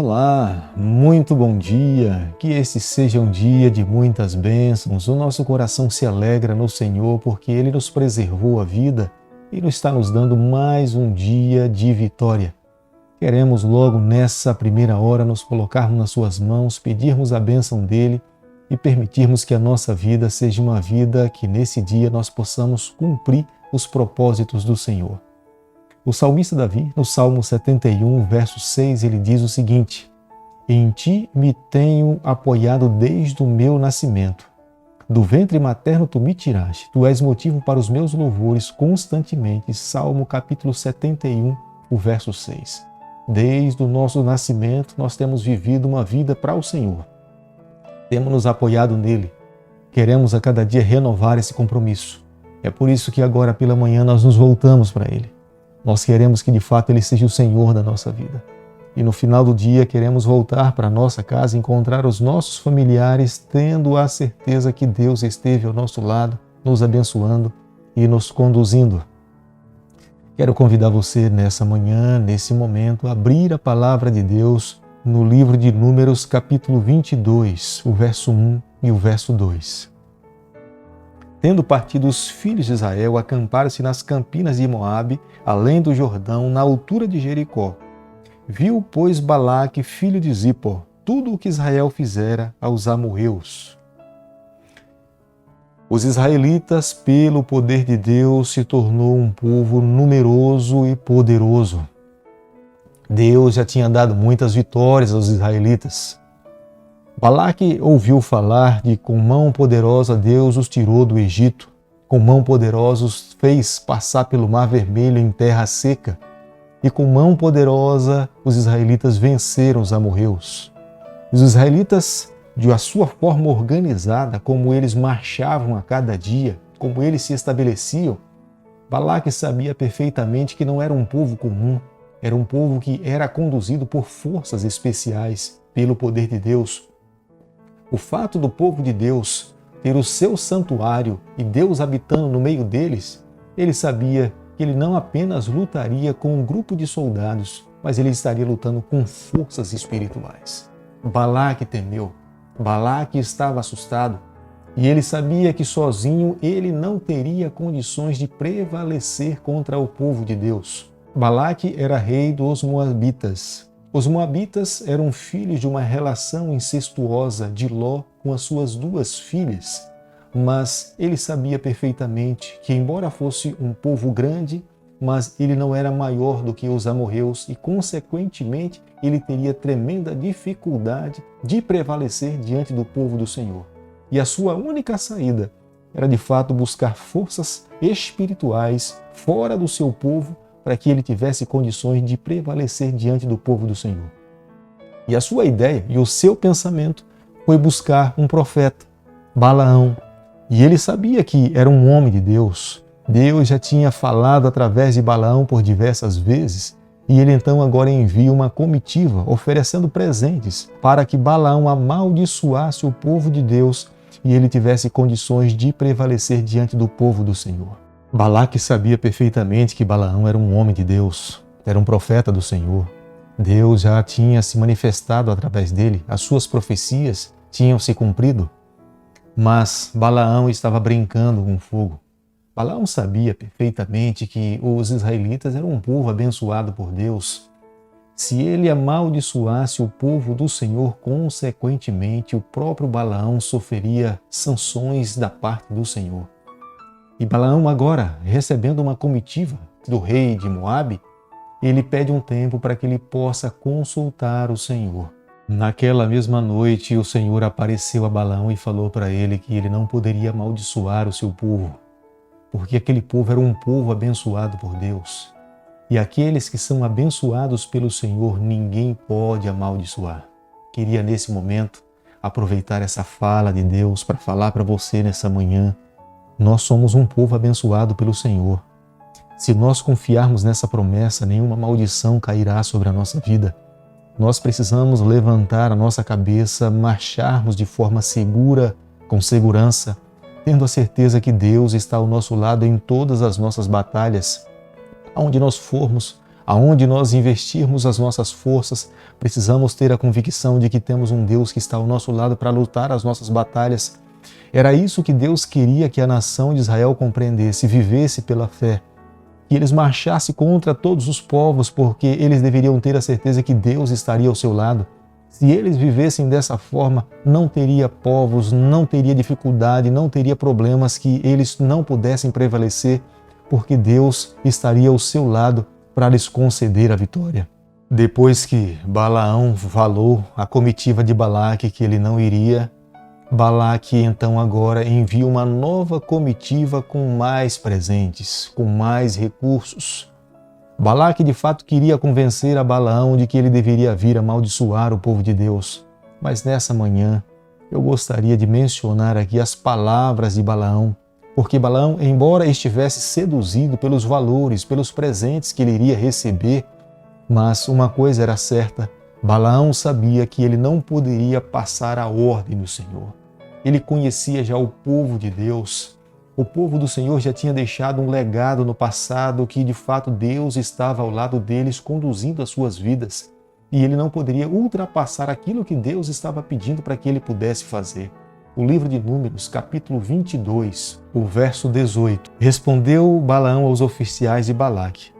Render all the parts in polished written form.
Olá, muito bom dia, que esse seja um dia de muitas bênçãos. O nosso coração se alegra no Senhor porque Ele nos preservou a vida e nos está nos dando mais um dia de vitória. Queremos logo nessa primeira hora nos colocarmos nas suas mãos, pedirmos a bênção dEle e permitirmos que a nossa vida seja uma vida que nesse dia nós possamos cumprir os propósitos do Senhor. O salmista Davi, no Salmo 71, verso 6, ele diz o seguinte: Em ti me tenho apoiado desde o meu nascimento. Do ventre materno tu me tiraste. Tu és motivo para os meus louvores constantemente. Salmo capítulo 71, o verso 6. Desde o nosso nascimento nós temos vivido uma vida para o Senhor. Temos nos apoiado nele. Queremos a cada dia renovar esse compromisso. É por isso que agora pela manhã nós nos voltamos para ele. Nós queremos que de fato Ele seja o Senhor da nossa vida. E no final do dia queremos voltar para a nossa casa, encontrar os nossos familiares, tendo a certeza que Deus esteve ao nosso lado, nos abençoando e nos conduzindo. Quero convidar você nessa manhã, nesse momento, a abrir a palavra de Deus no livro de Números, capítulo 22, o verso 1 e o verso 2. Tendo partido os filhos de Israel, acamparam-se nas campinas de Moabe, além do Jordão, na altura de Jericó. Viu, pois, Balaque, filho de Zippor, tudo o que Israel fizera aos amorreus. Os israelitas, pelo poder de Deus, se tornou um povo numeroso e poderoso. Deus já tinha dado muitas vitórias aos israelitas. Balaque ouviu falar de com mão poderosa Deus os tirou do Egito, com mão poderosa os fez passar pelo Mar Vermelho em terra seca, e com mão poderosa os israelitas venceram os amorreus. Os israelitas, de a sua forma organizada, como eles marchavam a cada dia, como eles se estabeleciam, Balaque sabia perfeitamente que não era um povo comum, era um povo que era conduzido por forças especiais, pelo poder de Deus. O fato do povo de Deus ter o seu santuário e Deus habitando no meio deles, ele sabia que ele não apenas lutaria com um grupo de soldados, mas ele estaria lutando com forças espirituais. Balaque temeu, Balaque estava assustado e ele sabia que sozinho ele não teria condições de prevalecer contra o povo de Deus. Balaque era rei dos Moabitas. Os Moabitas eram filhos de uma relação incestuosa de Ló com as suas duas filhas, mas ele sabia perfeitamente que, embora fosse um povo grande, mas ele não era maior do que os amorreus e, consequentemente, ele teria tremenda dificuldade de prevalecer diante do povo do Senhor. E a sua única saída era, de fato, buscar forças espirituais fora do seu povo, para que ele tivesse condições de prevalecer diante do povo do Senhor. E a sua ideia e o seu pensamento foi buscar um profeta, Balaão. E ele sabia que era um homem de Deus. Deus já tinha falado através de Balaão por diversas vezes, e ele então agora envia uma comitiva oferecendo presentes para que Balaão amaldiçoasse o povo de Deus e ele tivesse condições de prevalecer diante do povo do Senhor. Balaque sabia perfeitamente que Balaão era um homem de Deus, era um profeta do Senhor. Deus já tinha se manifestado através dele, as suas profecias tinham se cumprido. Mas Balaão estava brincando com fogo. Balaão sabia perfeitamente que os israelitas eram um povo abençoado por Deus. Se ele amaldiçoasse o povo do Senhor, consequentemente o próprio Balaão sofreria sanções da parte do Senhor. E Balaão agora, recebendo uma comitiva do rei de Moabe, ele pede um tempo para que ele possa consultar o Senhor. Naquela mesma noite, o Senhor apareceu a Balaão e falou para ele que ele não poderia amaldiçoar o seu povo, porque aquele povo era um povo abençoado por Deus. E aqueles que são abençoados pelo Senhor, ninguém pode amaldiçoar. Queria nesse momento aproveitar essa fala de Deus para falar para você nessa manhã. Nós somos um povo abençoado pelo Senhor. Se nós confiarmos nessa promessa, nenhuma maldição cairá sobre a nossa vida. Nós precisamos levantar a nossa cabeça, marcharmos de forma segura, com segurança, tendo a certeza que Deus está ao nosso lado em todas as nossas batalhas. Aonde nós formos, Aonde nós investirmos as nossas forças, precisamos ter a convicção de que temos um Deus que está ao nosso lado para lutar as nossas batalhas. Era isso que Deus queria que a nação de Israel compreendesse, vivesse pela fé. Que eles marchassem contra todos os povos, porque eles deveriam ter a certeza que Deus estaria ao seu lado. Se eles vivessem dessa forma, não teria povos, não teria dificuldade, não teria problemas que eles não pudessem prevalecer, porque Deus estaria ao seu lado para lhes conceder a vitória. Depois que Balaão falou à comitiva de Balaque que ele não iria, Balaque então agora envia uma nova comitiva com mais presentes, com mais recursos. Balaque de fato queria convencer a Balaão de que ele deveria vir amaldiçoar o povo de Deus. Mas nessa manhã eu gostaria de mencionar aqui as palavras de Balaão, porque Balaão, embora estivesse seduzido pelos valores, pelos presentes que ele iria receber, mas uma coisa era certa, Balaão sabia que ele não poderia passar a ordem do Senhor. Ele conhecia já o povo de Deus. O povo do Senhor já tinha deixado um legado no passado que, de fato, Deus estava ao lado deles, conduzindo as suas vidas. E ele não poderia ultrapassar aquilo que Deus estava pedindo para que ele pudesse fazer. O livro de Números, capítulo 22, o verso 18. Respondeu Balaão aos oficiais de Balaque: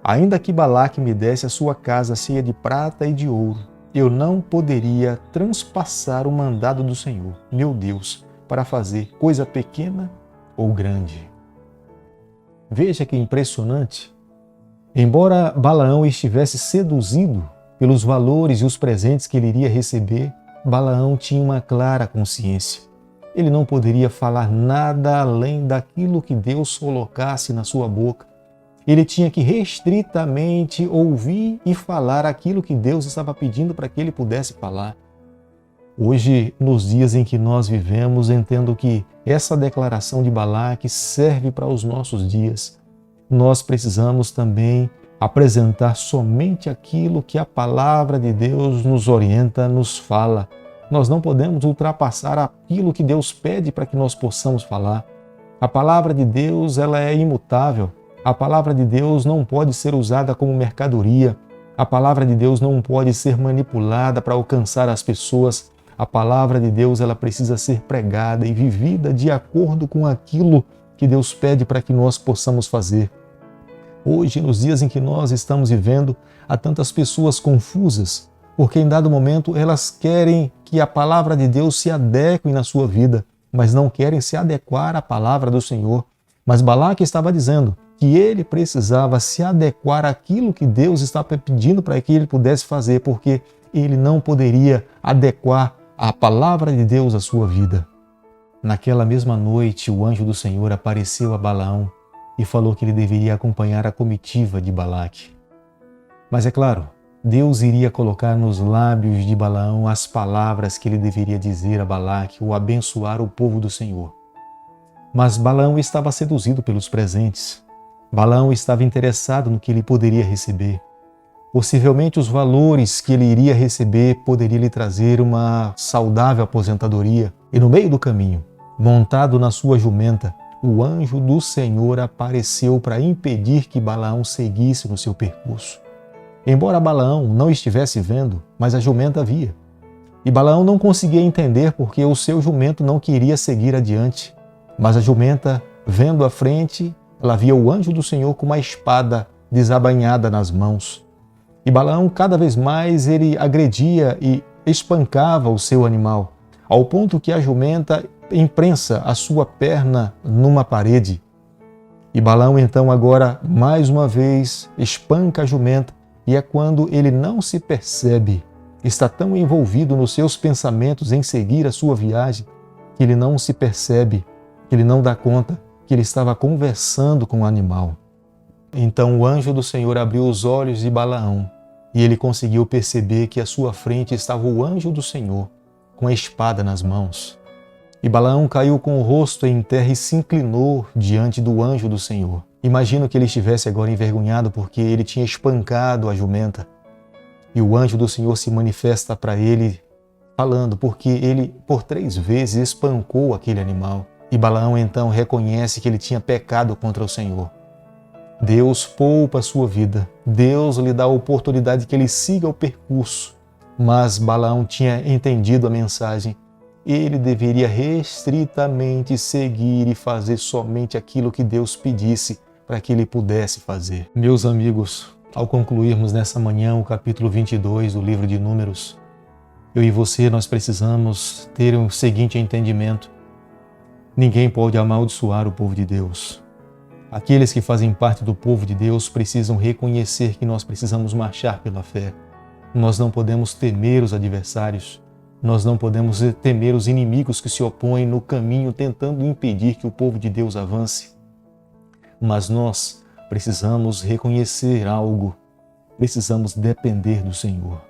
ainda que Balaque me desse a sua casa cheia de prata e de ouro, eu não poderia transpassar o mandado do Senhor, meu Deus, para fazer coisa pequena ou grande. Veja que impressionante. Embora Balaão estivesse seduzido pelos valores e os presentes que ele iria receber, Balaão tinha uma clara consciência. Ele não poderia falar nada além daquilo que Deus colocasse na sua boca. Ele tinha que restritamente ouvir e falar aquilo que Deus estava pedindo para que ele pudesse falar. Hoje, nos dias em que nós vivemos, entendo que essa declaração de Balaque serve para os nossos dias. Nós precisamos também apresentar somente aquilo que a palavra de Deus nos orienta, nos fala. Nós não podemos ultrapassar aquilo que Deus pede para que nós possamos falar. A palavra de Deus, ela é imutável. A palavra de Deus não pode ser usada como mercadoria. A palavra de Deus não pode ser manipulada para alcançar as pessoas. A palavra de Deus, ela precisa ser pregada e vivida de acordo com aquilo que Deus pede para que nós possamos fazer. Hoje, nos dias em que nós estamos vivendo, há tantas pessoas confusas, porque em dado momento elas querem que a palavra de Deus se adeque na sua vida, mas não querem se adequar à palavra do Senhor. Mas Balaque estava dizendo que ele precisava se adequar àquilo que Deus estava pedindo para que ele pudesse fazer, porque ele não poderia adequar a palavra de Deus à sua vida. Naquela mesma noite, o anjo do Senhor apareceu a Balaão e falou que ele deveria acompanhar a comitiva de Balaque. Mas é claro, Deus iria colocar nos lábios de Balaão as palavras que ele deveria dizer a Balaque ou abençoar o povo do Senhor. Mas Balaão estava seduzido pelos presentes. Balaão estava interessado no que ele poderia receber. Possivelmente os valores que ele iria receber poderiam lhe trazer uma saudável aposentadoria. E no meio do caminho, montado na sua jumenta, o anjo do Senhor apareceu para impedir que Balaão seguisse no seu percurso. Embora Balaão não estivesse vendo, mas a jumenta via. E Balaão não conseguia entender porque o seu jumento não queria seguir adiante. Mas a jumenta, vendo à frente, ela via o anjo do Senhor com uma espada desabainhada nas mãos. E Balaão, cada vez mais, ele agredia e espancava o seu animal, ao ponto que a jumenta imprensa a sua perna numa parede. E Balaão, então, agora, mais uma vez, espanca a jumenta, e é quando ele não se percebe, está tão envolvido nos seus pensamentos em seguir a sua viagem, que ele não se percebe, que ele não dá conta que ele estava conversando com o animal. Então o anjo do Senhor abriu os olhos de Balaão, e ele conseguiu perceber que à sua frente estava o anjo do Senhor, com a espada nas mãos. E Balaão caiu com o rosto em terra e se inclinou diante do anjo do Senhor. Imagino que ele estivesse agora envergonhado porque ele tinha espancado a jumenta. E o anjo do Senhor se manifesta para ele falando, porque ele por 3 vezes espancou aquele animal. E Balaão então reconhece que ele tinha pecado contra o Senhor. Deus poupa a sua vida. Deus lhe dá a oportunidade que ele siga o percurso. Mas Balaão tinha entendido a mensagem. Ele deveria restritamente seguir e fazer somente aquilo que Deus pedisse para que ele pudesse fazer. Meus amigos, ao concluirmos nessa manhã o capítulo 22 do livro de Números, eu e você, nós precisamos ter o seguinte entendimento. Ninguém pode amaldiçoar o povo de Deus. Aqueles que fazem parte do povo de Deus precisam reconhecer que nós precisamos marchar pela fé. Nós não podemos temer os adversários. Nós não podemos temer os inimigos que se opõem no caminho tentando impedir que o povo de Deus avance. Mas nós precisamos reconhecer algo. Precisamos depender do Senhor.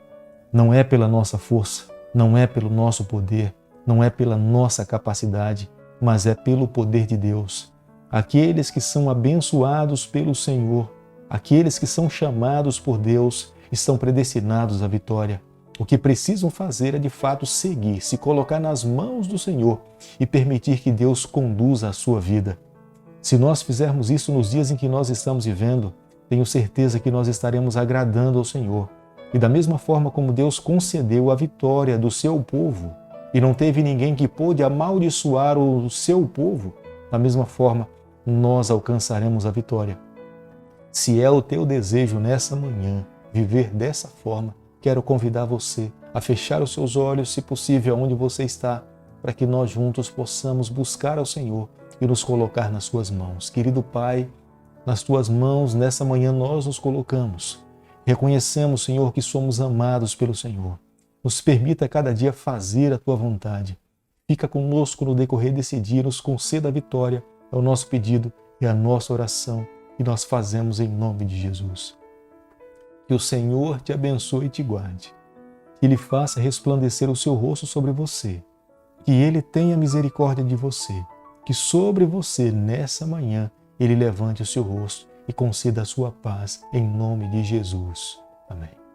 Não é pela nossa força, não é pelo nosso poder, não é pela nossa capacidade, mas é pelo poder de Deus. Aqueles que são abençoados pelo Senhor, aqueles que são chamados por Deus, estão predestinados à vitória. O que precisam fazer é de fato seguir, se colocar nas mãos do Senhor e permitir que Deus conduza a sua vida. Se nós fizermos isso nos dias em que nós estamos vivendo, tenho certeza que nós estaremos agradando ao Senhor. E da mesma forma como Deus concedeu a vitória do seu povo, e não teve ninguém que pôde amaldiçoar o seu povo, da mesma forma nós alcançaremos a vitória. Se é o teu desejo nessa manhã viver dessa forma, quero convidar você a fechar os seus olhos, se possível, onde você está, para que nós juntos possamos buscar ao Senhor e nos colocar nas suas mãos. Querido Pai, nas tuas mãos nessa manhã nós nos colocamos. Reconhecemos, Senhor, que somos amados pelo Senhor. Nos permita cada dia fazer a tua vontade. Fica conosco no decorrer desse dia, nos conceda a vitória. É o nosso pedido e a nossa oração que nós fazemos em nome de Jesus. Que o Senhor te abençoe e te guarde. Que Ele faça resplandecer o seu rosto sobre você. Que Ele tenha misericórdia de você. Que sobre você, nessa manhã, Ele levante o seu rosto e conceda a sua paz em nome de Jesus. Amém.